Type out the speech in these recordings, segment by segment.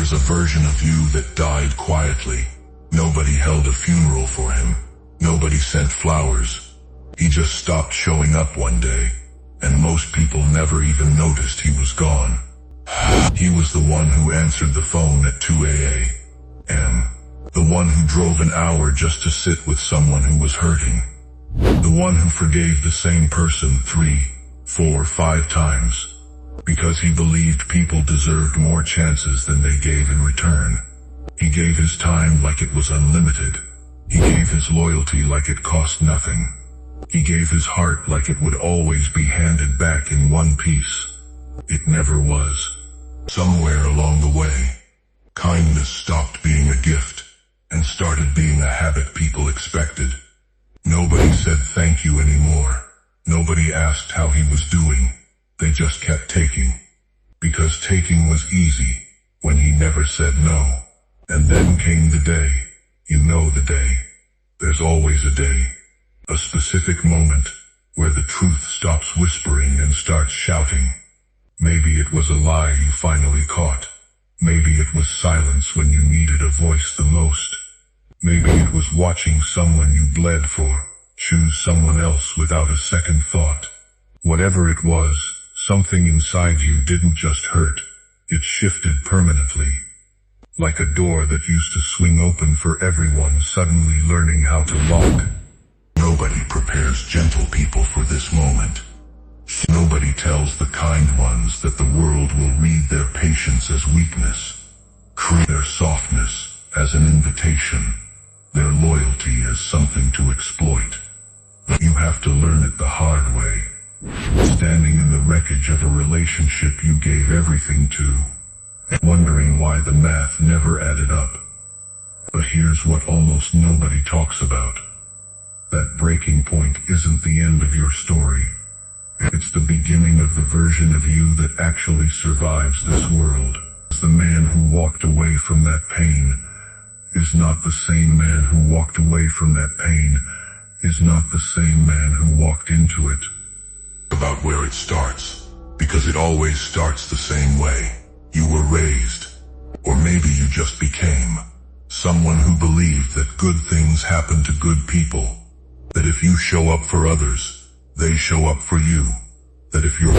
was a version of you that died quietly. Nobody held a funeral for him. Nobody sent flowers. He just stopped showing up one day, and most people never even noticed he was gone. He was the one who answered the phone at 2 a.m. The one who drove an hour just to sit with someone who was hurting. The one who forgave the same person 3, 4, 5 times. Because he believed people deserved more chances than they gave in return. He gave his time like it was unlimited. He gave his loyalty like it cost nothing. He gave his heart like it would always be handed back in one piece. It never was. Somewhere along the way, kindness stopped being a gift and started being a habit people expected. Nobody said thank you anymore. Nobody asked how he was doing. They just kept taking. Because taking was easy when he never said no. And then came the day. You know the day. There's always a day. A specific moment where the truth stops whispering and starts shouting. Maybe it was a lie you finally caught. Maybe it was silence when you needed a voice the most. Maybe it was watching someone you bled for choose someone else without a second thought. Whatever it was, something inside you didn't just hurt. It shifted permanently. Like a door that used to swing open for everyone suddenly learning how to lock. Nobody prepares gentle people for this moment. Nobody tells the kind ones that the world will read their patience as weakness, their softness as an invitation, their loyalty as something to exploit. You have to learn it the hard way, standing in the wreckage of a relationship you gave everything to, wondering why the math never added up. But here's what almost nobody talks about. That breaking point isn't the end of your story. It's the beginning of the version of you that actually survives this world. The man who walked away from that pain is not the same man who walked away from that pain, is not the same man who walked into it. About where it starts, because it always starts the same way. You were raised, or maybe you just became, someone who believed that good things happen to good people, that if you show up for others, they show up for you, that if you're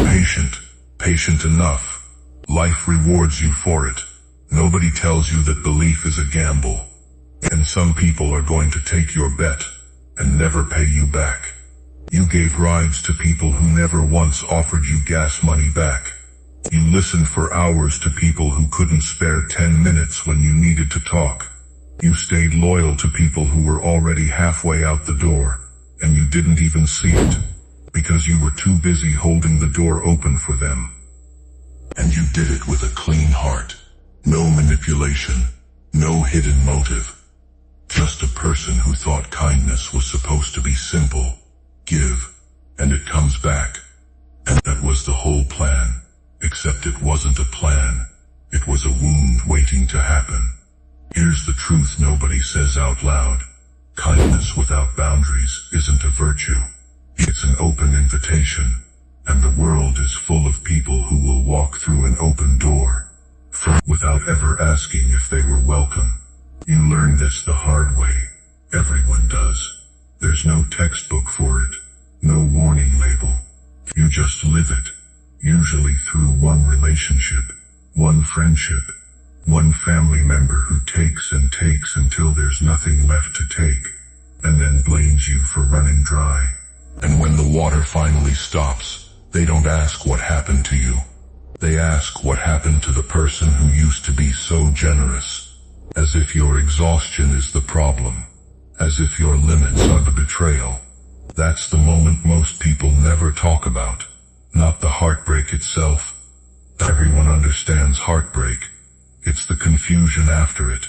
patient enough, life rewards you for it. Nobody tells you that belief is a gamble, and some people are going to take your bet and never pay you back. You gave rides to people who never once offered you gas money back. You listened for hours to people who couldn't spare 10 minutes when you needed to talk. You stayed loyal to people who were already halfway out the door, and you didn't even see it, because you were too busy holding the door open for them. And you did it with a clean heart. No manipulation, no hidden motive. Just a person who thought kindness was supposed to be simple. Give, and it comes back. And that was the whole plan. Except it wasn't a plan. It was a wound waiting to happen. Here's the truth nobody says out loud. Kindness without boundaries isn't a virtue. It's an open invitation. And the world is full of people who will walk through an open door, without ever asking if they were welcome. You learn this the hard way. Everyone does. There's no textbook for it. No warning label. You just live it. Usually through one relationship, one friendship, one family member who takes and takes until there's nothing left to take, and then blames you for running dry. And when the water finally stops, they don't ask what happened to you. They ask what happened to the person who used to be so generous. As if your exhaustion is the problem. As if your limits are the betrayal. That's the moment most people never talk about. Not the heartbreak itself. Everyone understands heartbreak. It's the confusion after it.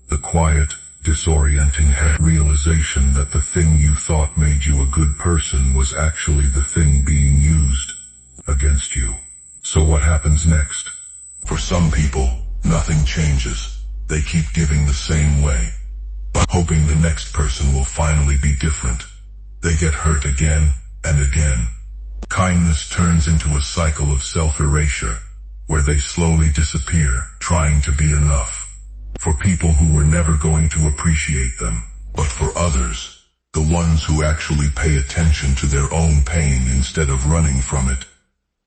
The quiet, disorienting realization that the thing you thought made you a good person was actually the thing being used against you. So what happens next? For some people, nothing changes. They keep giving the same way, hoping the next person will finally be different. They get hurt again and again. Kindness turns into a cycle of self-erasure. where they slowly disappear, trying to be enough. For people who were never going to appreciate them. But for others, the ones who actually pay attention to their own pain instead of running from it,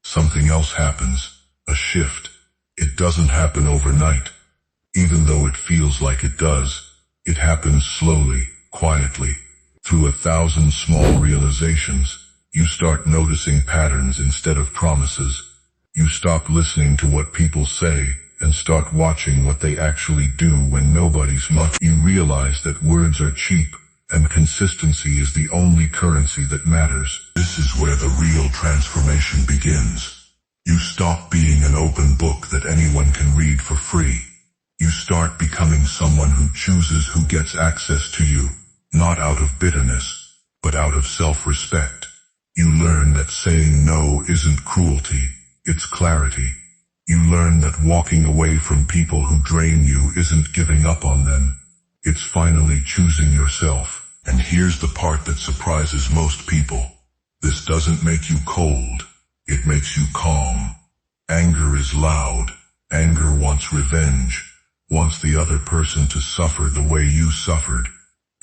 something else happens, a shift. It doesn't happen overnight. Even though it feels like it does, it happens slowly, quietly. Through 1,000 small realizations, you start noticing patterns instead of promises. You stop listening to what people say and start watching what they actually do when nobody's much. You realize that words are cheap and consistency is the only currency that matters. This is where the real transformation begins. You stop being an open book that anyone can read for free. You start becoming someone who chooses who gets access to you, not out of bitterness, but out of self-respect. You learn that saying no isn't cruelty, it's clarity. You learn that walking away from people who drain you isn't giving up on them. It's finally choosing yourself. And here's the part that surprises most people. This doesn't make you cold. It makes you calm. Anger is loud. Anger wants revenge, wants the other person to suffer the way you suffered.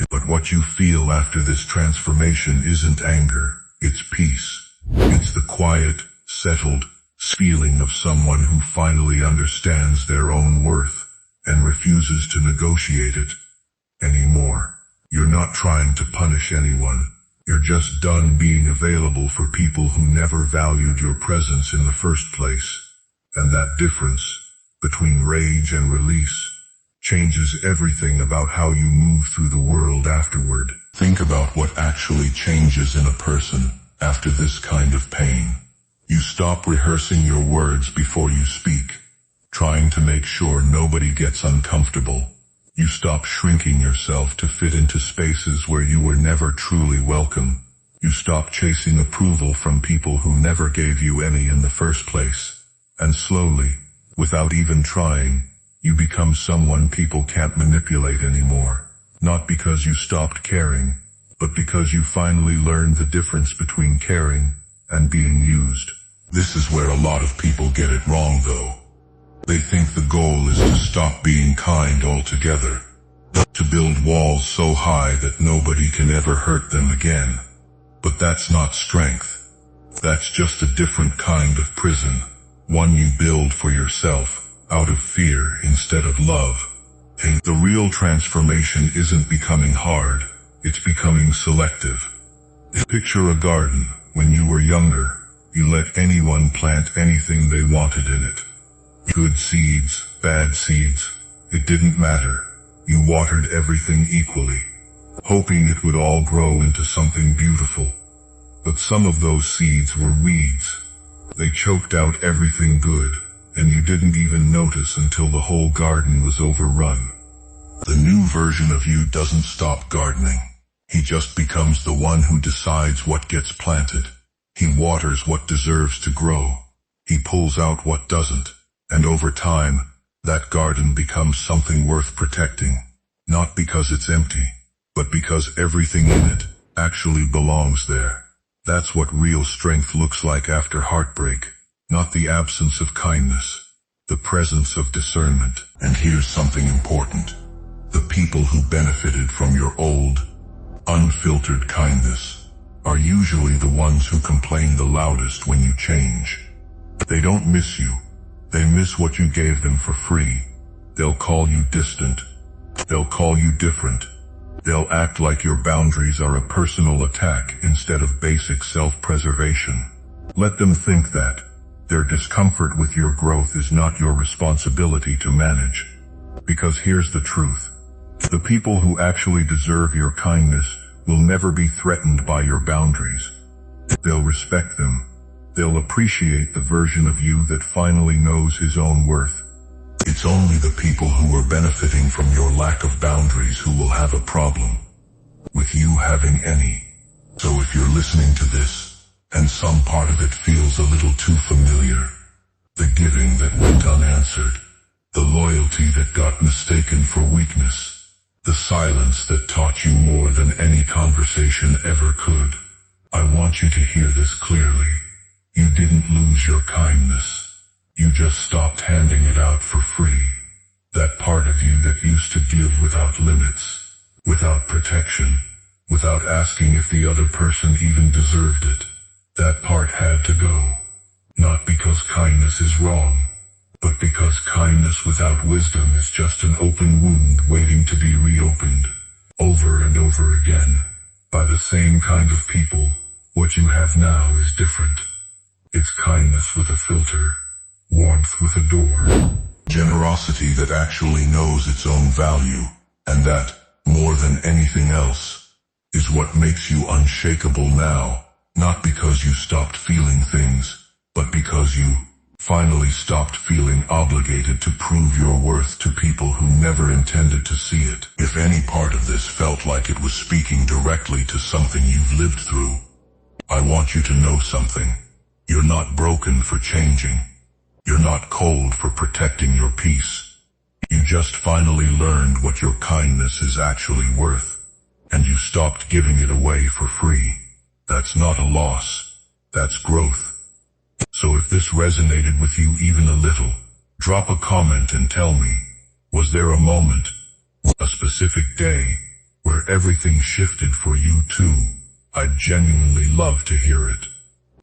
But what you feel after this transformation isn't anger, it's peace. It's the quiet, settled feeling of someone who finally understands their own worth and refuses to negotiate it anymore. You're not trying to punish anyone. You're just done being available for people who never valued your presence in the first place. And that difference between rage and release changes everything about how you move through the world afterward. Think about what actually changes in a person after this kind of pain. You stop rehearsing your words before you speak, trying to make sure nobody gets uncomfortable. You stop shrinking yourself to fit into spaces where you were never truly welcome. You stop chasing approval from people who never gave you any in the first place. And slowly, without even trying, you become someone people can't manipulate anymore. Not because you stopped caring, but because you finally learned the difference between caring and being used. This is where a lot of people get it wrong though. They think the goal is to stop being kind altogether, to build walls so high that nobody can ever hurt them again. But that's not strength. That's just a different kind of prison, one you build for yourself, out of fear instead of love. And the real transformation isn't becoming hard, it's becoming selective. Picture a garden. When you were younger, you let anyone plant anything they wanted in it. Good seeds, bad seeds, it didn't matter. You watered everything equally, hoping it would all grow into something beautiful. But some of those seeds were weeds. They choked out everything good, and you didn't even notice until the whole garden was overrun. The new version of you doesn't stop gardening. He just becomes the one who decides what gets planted. He waters what deserves to grow. He pulls out what doesn't. And over time, that garden becomes something worth protecting. Not because it's empty, but because everything in it actually belongs there. That's what real strength looks like after heartbreak. Not the absence of kindness, the presence of discernment. And here's something important. The people who benefited from your old, unfiltered kindness are usually the ones who complain the loudest when you change. They don't miss you. They miss what you gave them for free. They'll call you distant. They'll call you different. They'll act like your boundaries are a personal attack instead of basic self-preservation. Let them think that. Their discomfort with your growth is not your responsibility to manage. Because here's the truth. The people who actually deserve your kindness will never be threatened by your boundaries. They'll respect them. They'll appreciate the version of you that finally knows his own worth. It's only the people who are benefiting from your lack of boundaries who will have a problem with you having any. So if you're listening to this, and some part of it feels a little too familiar, the giving that went unanswered, the loyalty that got mistaken for weakness, the silence that taught you more than any conversation ever could, I want you to hear this clearly. You didn't lose your kindness. You just stopped handing it out for free. That part of you that used to give without limits, without protection, without asking if the other person even deserved it. That part had to go. Not because kindness is wrong, but because kindness without wisdom is just an open wound waiting to be reopened, over and over again, by the same kind of people. What you have now is different. It's kindness with a filter, warmth with a door. Generosity that actually knows its own value, and that, more than anything else, is what makes you unshakable now, not because you stopped feeling things, but because you finally stopped feeling obligated to prove your worth to people who never intended to see it. If any part of this felt like it was speaking directly to something you've lived through, I want you to know something. You're not broken for changing. You're not cold for protecting your peace. You just finally learned what your kindness is actually worth, and you stopped giving it away for free. That's not a loss. That's growth. So if this resonated with you even a little, drop a comment and tell me, was there a moment, a specific day, where everything shifted for you too? I'd genuinely love to hear it.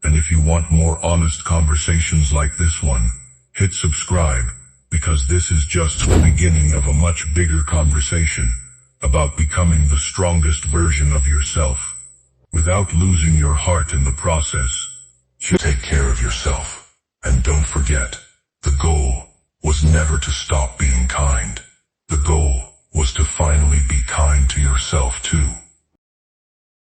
And if you want more honest conversations like this one, hit subscribe, because this is just the beginning of a much bigger conversation about becoming the strongest version of yourself, without losing your heart in the process. Take care of yourself, and don't forget, the goal was never to stop being kind. The goal was to finally be kind to yourself too.